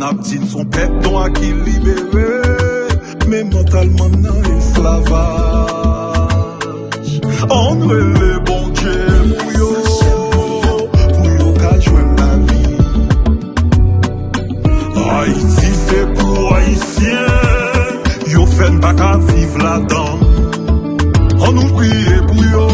n'a dit son peuple dont à qui libéré, mais mentalement dans esclavage. On les bon Dieu pour yo qu'à jouer la vie. Haïti c'est pour Haïtiens, yo fait pas qu'à vivre là-dedans. On nous prie pour yo.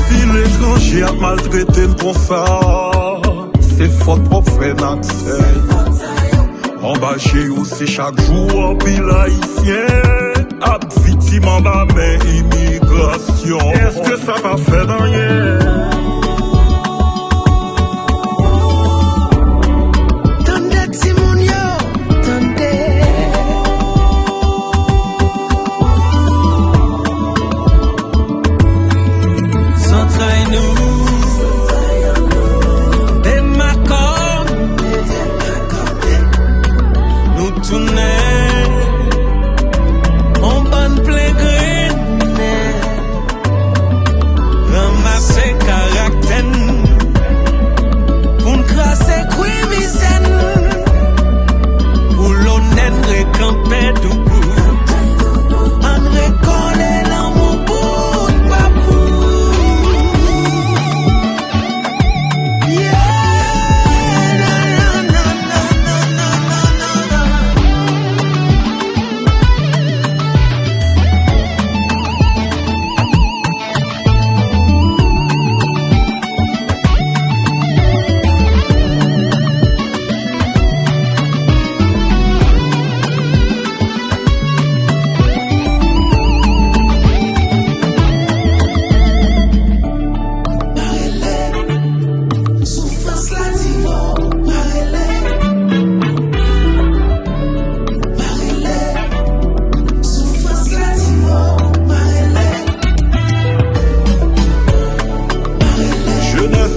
Si l'étranger a maltraité le confort, c'est faute propre frère Naxel. Embâché aussi chaque jour, puis l'haïtien a victime en bas mais immigration. Est-ce que ça va faire rien?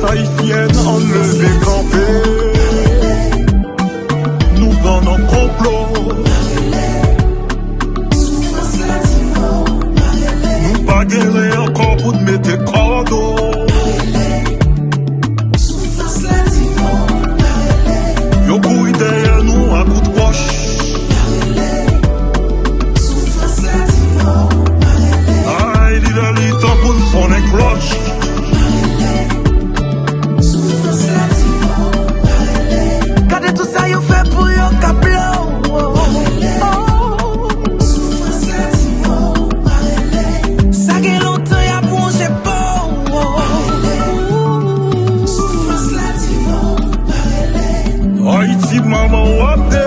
Haïtienne enlevée campée, nous dans nos complots, nous pas guérir encore pour te mettre cordeau. Yo couille derrière nous à coup de roche. Aïe, il a le temps pour son cloche. Haïti, maman, what the